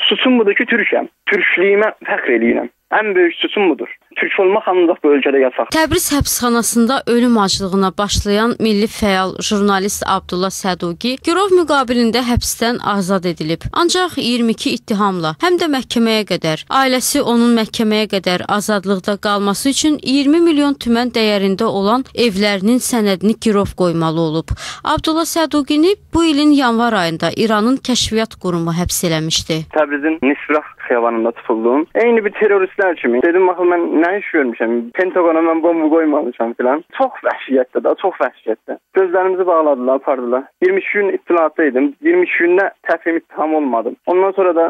Suçum budur ki, Türkəm. Türklüyümə fəxr eləyirəm. Ən böyük suçum budur. Türk olmaq ancaq bu ölkədə yasaq. Təbriz həbsxanasında ölüm aclığına başlayan milli fəal jurnalist Abdullah Səduqi girov müqabilində həbsdən azad edilib. Ancaq 22 ittihamla, həm də məhkəməyə qədər, ailəsi onun məhkəməyə qədər azadlıqda qalması üçün 20 milyon tümən dəyərində olan evlərinin sənədini girov qoymalı olub. Abdullah Səduqini bu ilin yanvar ayında İranın Kəşfiyyat Qurumu həbs eləmişdi. Təbrizin Nisrah xiyabanında tutuldum. Eyni bir teröristlər kimi. Dedim, baxın, mən nə iş görmüşəm? Pentagona mən bomba qoymamışam filan. Çox vəhşiyyətdə də, çox vəhşiyyətdə. Gözlərimizi bağladılar, apardılar. 22 gün istilahatdaydım. 22 gündə təfrim ittiham olmadım. Ondan sonra da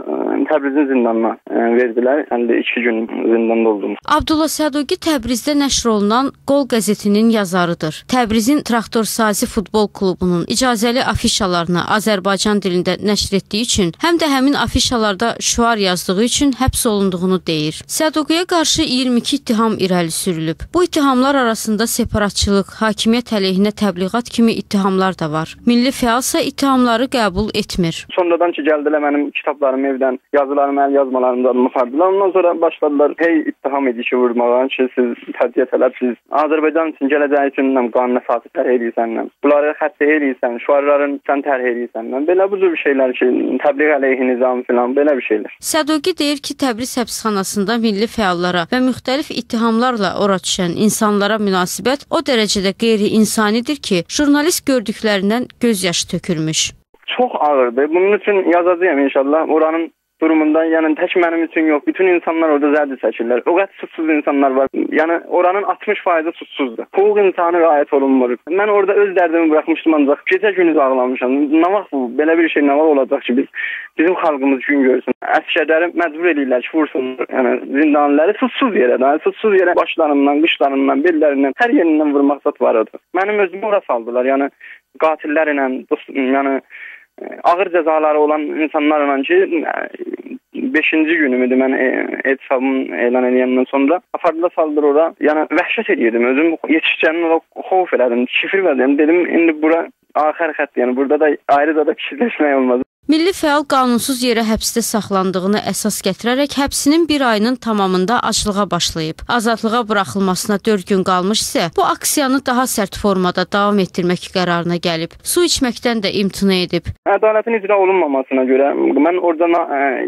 Təbrizin zindanına verdilər. 52 gün zindanda oldum. Abdullah Səduqi Təbrizdə nəşr olunan Qol qəzetinin yazarıdır. Təbrizin Traktorsazi futbol klubunun icazəli afişalarını Azərbaycan dilində nəşr etdiyi üçün, həm də həmin afişalarda şüar yazdığı üçün həbs olunduğunu deyir. Səduqiyə qarşı 22 ittiham irəli sürülüb. Bu ittihamlar arasında separatçılıq, hakimiyyət əleyhinə təbliğat kimi ittihamlar da var. Milli fəalsa ittihamları qəbul etmir. Sonradan ki, gəldilər mənim kitablarımı evdən, yazılarımı, əl yazmalarımı apardılar. Ondan sonra başladılar, hey ittiham edici vurmağa ki, siz tədiyyət eləbsiz. Azərbaycan üçün, gələcəyi üçün qanun əsası tərh eləyirsən. Bunları xəstə eləyirsən, şüarların sən tərh eləyirsən. Belə bu cür şeylər ki, təbliğ əleyhi nizam filan, belə bir şeylər. Səduqi deyir ki, Təbriz həbsxanasında milli fəallara və müxtəlif ittihamlarla ora düşən insanlara münasibət o dərəcədə qeyri-insanidir ki, jurnalist gördüklərindən göz yaşı tökülmüş. Çox ağırdır. Bunun üçün yazacağım inşallah. Oranın durumunda, yəni tək mənim üçün yox, bütün insanlar orada zərdi çəkirlər. O qədər suçsuz insanlar var. Yəni oranın 60% suçsuzdur. Hüquq insanı riayət olunmur. Mən orada öz dərdimi buraxmışdım, ancaq gecə gündüz ağlamışam. Nə vaxt bu? Belə bir şey nə vaxt olacaq ki, bizim xalqımız gün görsün. Əsgərləri məcbur edirlər ki, vursunlar. Yəni zindanlıları suçsuz yerə, suçsuz yerə başlarından, qışlarından, bellərindən, hər yerindən vurmaq zət var orada. Mənim özümü ora saldılar. Yəni qatillərlə, yəni ağır cəzaları olan insanlarla ki, 5-ci günümüdür mən etisabımı elan edəndən sonra apardılar, saldır ora. Yəni vəhşət edirdim özüm, yetişcənin ora xof elədim, şifir verdim. Dedim, indi bura axır xətt, yəni burada da ayrı da kişiləşmək olmaz. Milli fəal qanunsuz yerə həbsdə saxlandığını əsas gətirərək həbsinin bir ayının tamamında aclığa başlayıb. Azadlığa buraxılmasına 4 gün qalmış isə bu aksiyanı daha sərt formada davam etdirmək qərarına gəlib. Su içməkdən də imtina edib. Ədalətin icra olunmamasına görə mən orada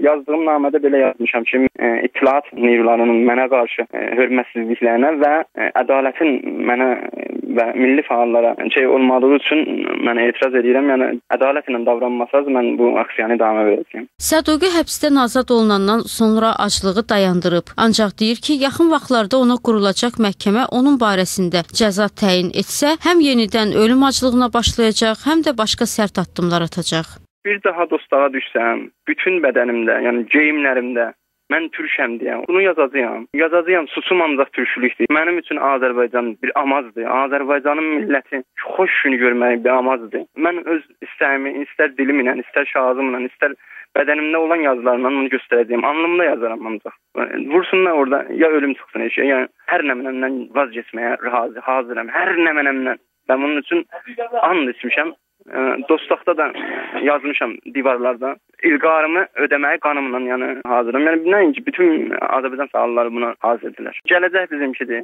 yazdığım namədə belə yazmışam ki, İttilaat neyrularının mənə qarşı hörmətsizliklərinə və ədalətin mənə və milli fəallara olmadığı üçün mən etiraz edirəm. Yəni ədalətlə davranmasaz mən bu aksiyanı davam edəcəm. Səduqi həbsdən azad olunandan sonra aclığı dayandırıb. Ancaq deyir ki, yaxın vaxtlarda ona qurulacaq məhkəmə onun barəsində cəza təyin etsə, həm yenidən ölüm aclığına başlayacaq, həm də başqa sərt addımlar atacaq. Bir daha dostluğa düşsəm, bütün bədənimdə, yəni geyimlərimdə mən Türkəm deyəm. Bunu yazacağam. Yazacağam, suçum ancaq türkçülükdür. Mənim üçün Azərbaycan bir amazdır. Azərbaycanın milləti xoş günü görməyi bir amazdır. Mən öz istəyimi, istər dilimlə, istər şahızımla, istər bədənimdə olan yazılarla onu göstərəcəyim. Anlamda yazaram ancaq. Vursunlar orada, ya ölüm çıxsın eşə, ya hər nə mənəmdən vazgeçməyə hazıram. Hər nə mənəmdən. Ben bunun üçün and içmişəm. Dostluqda da yazmışam divarlarda. İlqarımı ödəməyi qanımla, yəni hazırım. Yəni nəinki bütün Azərbaycan sağlıları buna hazırdılar. Gələcək bizimkidir.